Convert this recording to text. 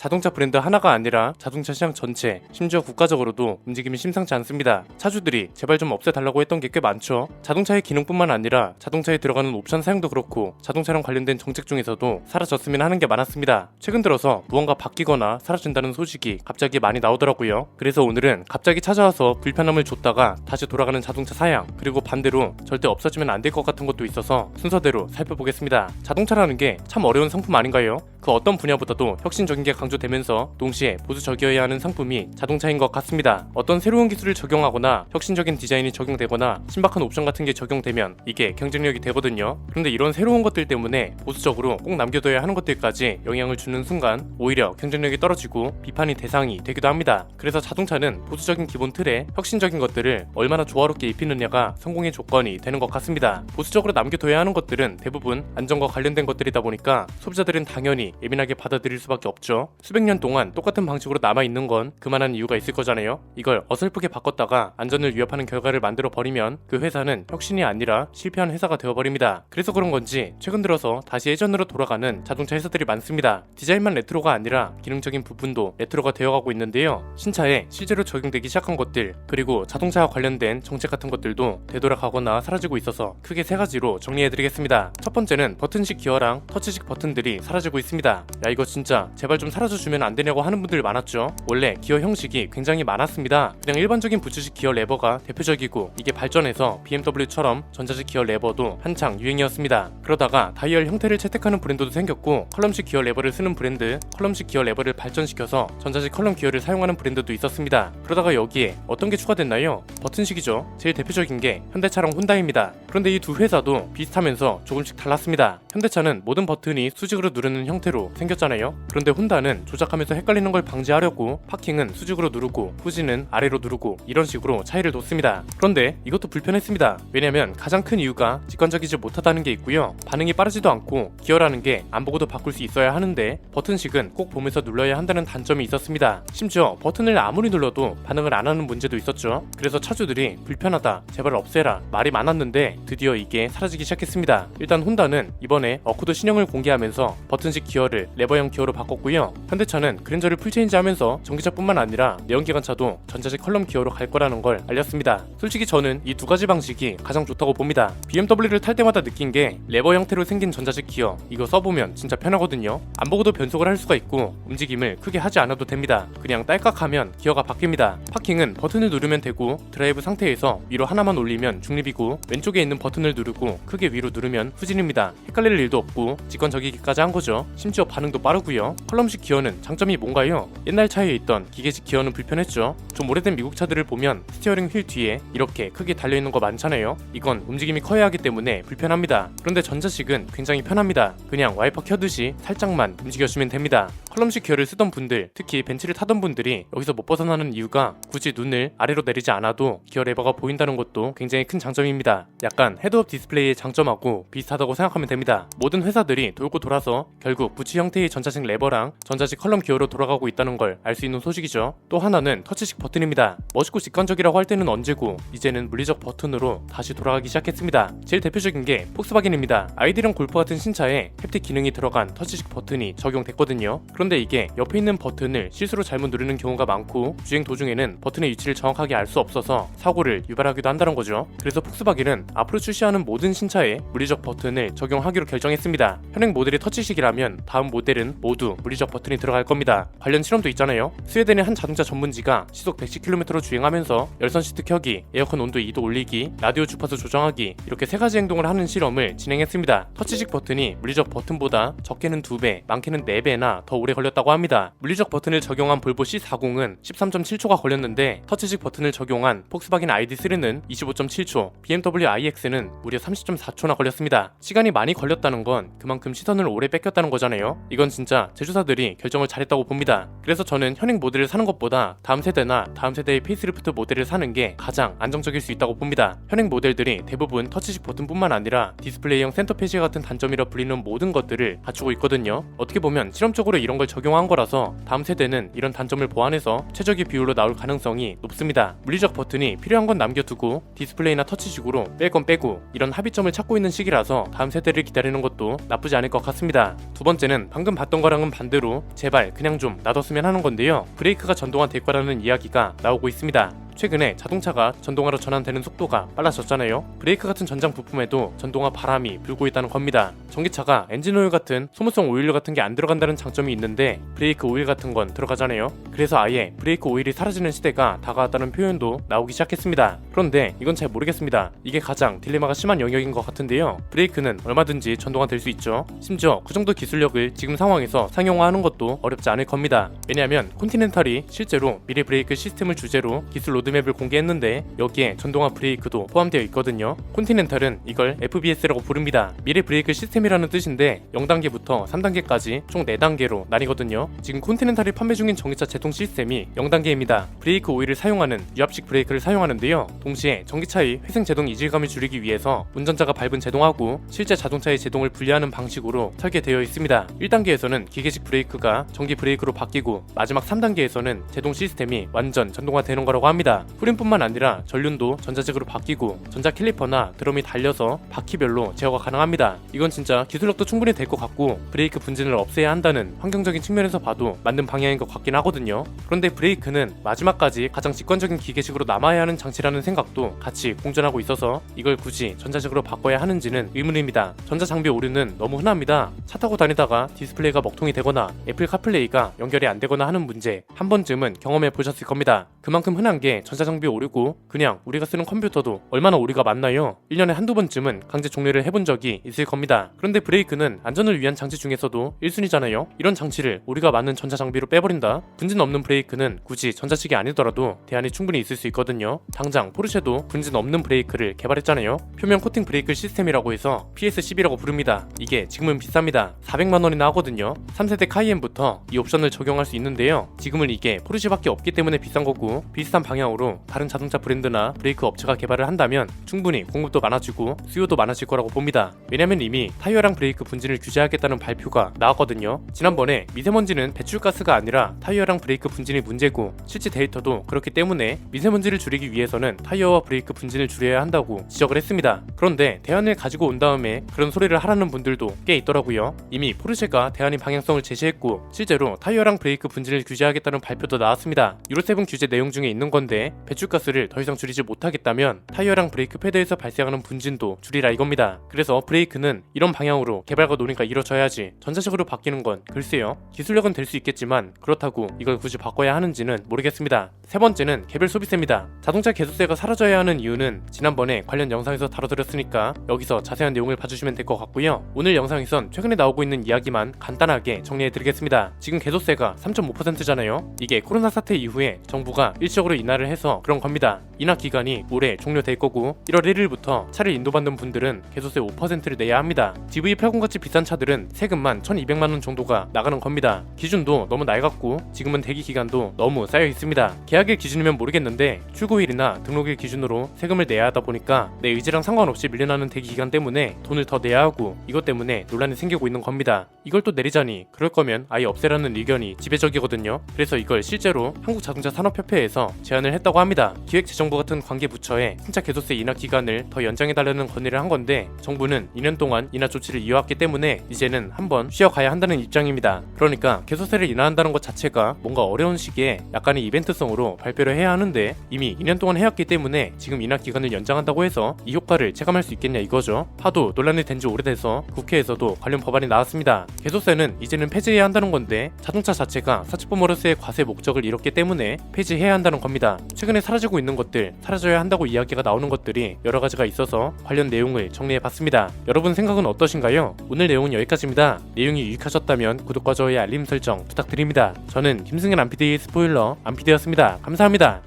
자동차 브랜드 하나가 아니라 자동차 시장 전체, 심지어 국가적으로도 움직임이 심상치 않습니다. 차주들이 제발 좀 없애달라고 했던 게 꽤 많죠. 자동차의 기능뿐만 아니라 자동차에 들어가는 옵션 사용도 그렇고 자동차랑 관련된 정책 중에서도 사라졌으면 하는 게 많았습니다. 최근 들어서 무언가 바뀌거나 사라진다는 소식이 갑자기 많이 나오더라고요. 그래서 오늘은 갑자기 찾아와서 불편함을 줬다가 다시 돌아가는 자동차 사양, 그리고 반대로 절대 없어지면 안 될 것 같은 것도 있어서 순서대로 살펴보겠습니다. 자동차라는 게 참 어려운 상품 아닌가요? 그 어떤 분야보다도 혁신적인 게 강조되면서 동시에 보수적이어야 하는 상품이 자동차인 것 같습니다. 어떤 새로운 기술을 적용하거나 혁신적인 디자인이 적용되거나 신박한 옵션 같은 게 적용되면 이게 경쟁력이 되거든요. 그런데 이런 새로운 것들 때문에 보수적으로 꼭 남겨둬야 하는 것들까지 영향을 주는 순간 오히려 경쟁력이 떨어지고 비판이 대상이 되기도 합니다. 그래서 자동차는 보수적인 기본 틀에 혁신적인 것들을 얼마나 조화롭게 입히느냐가 성공의 조건이 되는 것 같습니다. 보수적으로 남겨둬야 하는 것들은 대부분 안전과 관련된 것들이다 보니까 소비자들은 당연히 예민하게 받아들일 수밖에 없죠. 수백 년 동안 똑같은 방식으로 남아있는 건 그만한 이유가 있을 거잖아요. 이걸 어설프게 바꿨다가 안전을 위협하는 결과를 만들어 버리면 그 회사는 혁신이 아니라 실패한 회사가 되어버립니다. 그래서 그런 건지 최근 들어서 다시 예전으로 돌아가는 자동차 회사들이 많습니다. 디자인만 레트로가 아니라 기능적인 부분도 레트로가 되어가고 있는데요. 신차에 실제로 적용되기 시작한 것들, 그리고 자동차와 관련된 정책 같은 것들도 되돌아가거나 사라지고 있어서 크게 세 가지로 정리해드리겠습니다. 첫 번째는 버튼식 기어랑 터치식 버튼들이 사라지고 있습니다. 야, 이거 진짜 제발 좀 사라져주면 안 되냐고 하는 분들 많았죠. 원래 기어 형식이 굉장히 많았습니다. 그냥 일반적인 부츠식 기어 레버가 대표적이고 이게 발전해서 BMW처럼 전자식 기어 레버도 한창 유행이었습니다. 그러다가 다이얼 형태를 채택하는 브랜드도 생겼고 컬럼식 기어 레버를 쓰는 브랜드, 컬럼식 기어 레버를 발전시켜서 전자식 컬럼 기어를 사용하는 브랜드도 있었습니다. 그러다가 여기에 어떤 게 추가됐나요? 버튼식이죠. 제일 대표적인 게 현대차랑 혼다입니다. 그런데 이 두 회사도 비슷하면서 조금씩 달랐습니다. 현대차는 모든 버튼이 수직으로 누르는 형태로 생겼잖아요. 그런데 혼다는 조작하면서 헷갈리는 걸 방지하려고 파킹은 수직으로 누르고 후진은 아래로 누르고 이런 식으로 차이를 뒀습니다. 그런데 이것도 불편했습니다. 왜냐면 가장 큰 이유가 직관적이지 못하다는 게 있고요. 반응이 빠르지도 않고 기어라는 게 안 보고도 바꿀 수 있어야 하는데 버튼식은 꼭 보면서 눌러야 한다는 단점이 있었습니다. 심지어 버튼을 아무리 눌러도 반응을 안 하는 문제도 있었죠. 그래서 차주들이 불편하다, 제발 없애라 말이 많았는데 드디어 이게 사라지기 시작했습니다. 일단 혼다는 이번에 어쿠드 신형을 공개하면서 버튼식 기어를 레버형 기어로 바꿨고요. 현대차는 그랜저를 풀체인지하면서 전기차뿐만 아니라 내연기관차도 전자식 컬럼 기어로 갈 거라는 걸 알렸습니다. 솔직히 저는 이 두 가지 방식이 가장 좋다고 봅니다. BMW를 탈 때마다 느낀 게 레버 형태로 생긴 전자식 기어, 이거 써보면 진짜 편하거든요. 안 보고도 변속을 할 수가 있고 움직임을 크게 하지 않아도 됩니다. 그냥 딸깍하면 기어가 바뀝니다. 파킹은 버튼을 누르면 되고 드라이브 상태에서 위로 하나만 올리면 중립이고 왼쪽에 있는 버튼을 누르고 크게 위로 누르면 후진입니다. 헷갈릴 일도 없고 직관적이기까지 한 거죠. 심지어 반응도 빠르고요. 컬럼식 기어는 장점이 뭔가요? 옛날 차에 있던 기계식 기어는 불편했죠. 좀 오래된 미국 차들을 보면 스티어링 휠 뒤에 이렇게 크게 달려있는 거 많잖아요. 이건 움직임이 커야 하기 때문에 불편합니다. 그런데 전자식은 굉장히 편합니다. 그냥 와이퍼 켜듯이 살짝만 움직여주면 됩니다. 컬럼식 기어를 쓰던 분들, 특히 벤츠를 타던 분들이 여기서 못 벗어나는 이유가 굳이 눈을 아래로 내리지 않아도 기어 레버가 보인다는 것도 굉장히 큰 장점입니다. 약간 헤드업 디스플레이의 장점하고 비슷하다고 생각하면 됩니다. 모든 회사들이 돌고 돌아서 결국 부츠 형태의 전자식 레버랑 전자식 컬럼 기어로 돌아가고 있다는 걸 알 수 있는 소식이죠. 또 하나는 터치식 버튼입니다. 멋있고 직관적이라고 할 때는 언제고 이제는 물리적 버튼으로 다시 돌아가기 시작했습니다. 제일 대표적인 게 폭스바겐입니다. 아이디랑 골프 같은 신차에 햅틱 기능이 들어간 터치식 버튼이 적용됐거든요. 그런데 이게 옆에 있는 버튼을 실수로 잘못 누르는 경우가 많고 주행 도중에는 버튼의 위치를 정확하게 알 수 없어서 사고를 유발하기도 한다는 거죠. 그래서 폭스바겐은 앞으로 출시하는 모든 신차에 물리적 버튼을 적용하기로 결정했습니다. 현행 모델이 터치식이라면 다음 모델은 모두 물리적 버튼이 들어갈 겁니다. 관련 실험도 있잖아요. 스웨덴의 한 자동차 전문지가 시속 110km로 주행하면서 열선 시트 켜기, 에어컨 온도 2도 올리기, 라디오 주파수 조정하기, 이렇게 세 가지 행동을 하는 실험을 진행했습니다. 터치식 버튼이 물리적 버튼보다 적게는 2배, 많게는 4배나 더 오래 걸렸다고 합니다. 물리적 버튼을 적용한 볼보 C40은 13.7초가 걸렸는데 터치식 버튼을 적용한 폭스바겐 ID3는 25.7초, BMW iX는 무려 30.4초나 걸렸습니다. 시간이 많이 걸렸다는 건 그만큼 시선을 오래 뺏겼다는 거잖아요. 이건 진짜 제조사들이 결정을 잘했다고 봅니다. 그래서 저는 현행 모델을 사는 것보다 다음 세대나 아니라 다음 세대의 페이스리프트 모델을 사는 게 가장 안정적일 수 있다고 봅니다. 현행 모델들이 대부분 터치식 버튼뿐만 아니라 디스플레이형 센터 페이지 같은 단점이라 불리는 모든 것들을 갖추고 있거든요. 어떻게 보면 실험적으로 이런 걸 적용한 거라서 다음 세대는 이런 단점을 보완해서 최적의 비율로 나올 가능성이 높습니다. 물리적 버튼이 필요한 건 남겨두고 디스플레이나 터치식으로 뺄 건 빼고 이런 합의점을 찾고 있는 시기라서 다음 세대를 기다리는 것도 나쁘지 않을 것 같습니다. 두 번째는 방금 봤던 거랑은 반대로 제발 그냥 좀 놔뒀으면 하는 건데요. 브레이크가 전동화 될 거라는 이야기가 나오고 있습니다. 최근에 자동차가 전동화로 전환되는 속도가 빨라졌잖아요. 브레이크 같은 전장 부품에도 전동화 바람이 불고 있다는 겁니다. 전기차가 엔진오일 같은 소모성 오일류 같은 게 안 들어간다는 장점이 있는데 브레이크 오일 같은 건 들어가잖아요. 그래서 아예 브레이크 오일이 사라지는 시대가 다가왔다는 표현도 나오기 시작했습니다. 그런데 이건 잘 모르겠습니다. 이게 가장 딜레마가 심한 영역인 것 같은데요. 브레이크는 얼마든지 전동화 될 수 있죠. 심지어 그 정도 기술력을 지금 상황에서 상용화하는 것도 어렵지 않을 겁니다. 왜냐하면 콘티넨탈이 실제로 미래 브레이크 시스템을 주제로 기술 로드맵을 공개했는데 여기에 전동화 브레이크도 포함되어 있거든요. 콘티넨탈은 이걸 FBS라고 부릅니다. 미래 브레이크 시스템이라는 뜻인데 0단계부터 3단계까지 총 4단계로 나뉘거든요. 지금 콘티넨탈이 판매 중인 전기차 제동 시스템이 0단계입니다. 브레이크 오일을 사용하는 유압식 브레이크를 사용하는데요. 동시에 전기차의 회생 제동 이질감을 줄이기 위해서 운전자가 밟은 제동하고 실제 자동차의 제동을 분리하는 방식으로 설계되어 있습니다. 1단계에서는 기계식 브레이크가 전기 브레이크로 바뀌고 마지막 3단계에서는 제동 시스템이 완전 전동화되는 거라고 합니다. 후륜뿐만 아니라 전륜도 전자식으로 바뀌고 전자 캘리퍼나 드럼이 달려서 바퀴별로 제어가 가능합니다. 이건 진짜 기술력도 충분히 될 것 같고 브레이크 분진을 없애야 한다는 환경적인 측면에서 봐도 맞는 방향인 것 같긴 하거든요. 그런데 브레이크는 마지막까지 가장 직관적인 기계식으로 남아야 하는 장치라는 생각도 같이 공존하고 있어서 이걸 굳이 전자식으로 바꿔야 하는지는 의문입니다. 전자장비 오류는 너무 흔합니다. 차 타고 다니다가 디스플레이가 먹통이 되거나 애플 카플레이가 연결이 안 되거나 하는 문제 한 번쯤은 경험해 보셨을 겁니다. 그만큼 흔한 게 전자장비 오류고 그냥 우리가 쓰는 컴퓨터도 얼마나 오류가 많나요? 1년에 한두 번쯤은 강제 종료를 해본 적이 있을 겁니다. 그런데 브레이크는 안전을 위한 장치 중에서도 1순위잖아요. 이런 장치를 우리가 많은 전자장비로 빼버린다? 분진 없는 브레이크는 굳이 전자식이 아니더라도 대안이 충분히 있을 수 있거든요. 당장 포르쉐도 분진 없는 브레이크를 개발했잖아요. 표면 코팅 브레이크 시스템이라고 해서 PS12라고 부릅니다. 이게 지금은 비쌉니다. 400만 원이나 하거든요. 3세대 카이엔부터 이 옵션을 적용할 수 있는데요. 지금은 이게 포르쉐밖에 없기 때문에 비싼 거고 비슷한 방향으로 다른 자동차 브랜드나 브레이크 업체가 개발을 한다면 충분히 공급도 많아지고 수요도 많아질 거라고 봅니다. 왜냐면 이미 타이어랑 브레이크 분진을 규제하겠다는 발표가 나왔거든요. 지난번에 미세먼지는 배출가스가 아니라 타이어랑 브레이크 분진이 문제고 실제 데이터도 그렇기 때문에 미세먼지를 줄이기 위해서는 타이어와 브레이크 분진을 줄여야 한다고 지적을 했습니다. 그런데 대안을 가지고 온 다음에 그런 소리를 하라는 분들도 꽤 있더라고요. 이미 포르쉐가 대안의 방향성을 제시했고 실제로 타이어랑 브레이크 분진을 규제하겠다는 발표도 나왔습니다. 유로7 규제 내용 중에 있는 건데 배출가스를 더 이상 줄이지 못하겠다면 타이어랑 브레이크 패드에서 발생하는 분진도 줄이라 이겁니다. 그래서 브레이크는 이런 방향으로 개발과 논의가 이루어져야지 전자식으로 바뀌는 건 글쎄요. 기술력은 될 수 있겠지만 그렇다고 이걸 굳이 바꿔야 하는지는 모르겠습니다. 세 번째는 개별 소비세입니다. 자동차 개소세가 사라져야 하는 이유는 지난번에 관련 영상에서 다뤄드렸으니까 여기서 자세한 내용을 봐주시면 될 것 같고요. 오늘 영상에선 최근에 나오고 있는 이야기만 간단하게 정리해드리겠습니다. 지금 개소세가 3.5%잖아요. 이게 코로나 사태 이후에 정부가 일시적으로 인하를 해서 그런 겁니다. 인하 기간이 올해 종료될 거고 1월 1일부터 차를 인도받는 분들은 개소세 5%를 내야 합니다. GV80 같이 비싼 차들은 세금만 1,200만 원 정도가 나가는 겁니다. 기준도 너무 낡았고 지금은 대기 기간도 너무 쌓여 있습니다. 계약일 기준이면 모르겠는데 출고일이나 등록일 기준으로 세금을 내야 하다 보니까 내 의지랑 상관없이 밀려나는 대기 기간 때문에 돈을 더 내야 하고 이것 때문에 논란이 생기고 있는 겁니다. 이걸 또 내리자니 그럴 거면 아예 없애라는 의견이 지배적이거든요. 그래서 이걸 실제로 한국자동차산업협회에서 제안을 했다고 합니다. 기획재정부 같은 관계부처에 신차 개소세 인하 기간을 더 연장해달라는 건의를 한 건데 정부는 2년 동안 인하 조치를 이어왔기 때문에 이제는 한번 쉬어가야 한다는 입장입니다. 그러니까 개소세를 인하한다는 것 자체가 뭔가 어려운 시기에 약간의 이벤트성으로 발표를 해야 하는데 이미 2년 동안 해왔기 때문에 지금 인하 기간을 연장한다고 해서 이 효과를 체감할 수 있겠냐 이거죠. 하도 논란이 된 지 오래돼서 국회에서도 관련 법안이 나왔습니다. 개소세는 이제는 폐지해야 한다는 건데 자동차 자체가 사치포머러스의 과세 목적을 이뤘기 때문에 폐지해야 한다는 겁니다. 최근에 사라지고 있는 것들, 사라져야 한다고 이야기가 나오는 것들이 여러 가지가 있어서 관련 내용을 정리해봤습니다. 여러분 생각은 어떠신가요? 오늘 내용은 여기까지입니다. 내용이 유익하셨다면 구독과 좋아요 알림 설정 부탁드립니다. 저는 김승현 안PD의 스포일러 안PD였습니다. 감사합니다.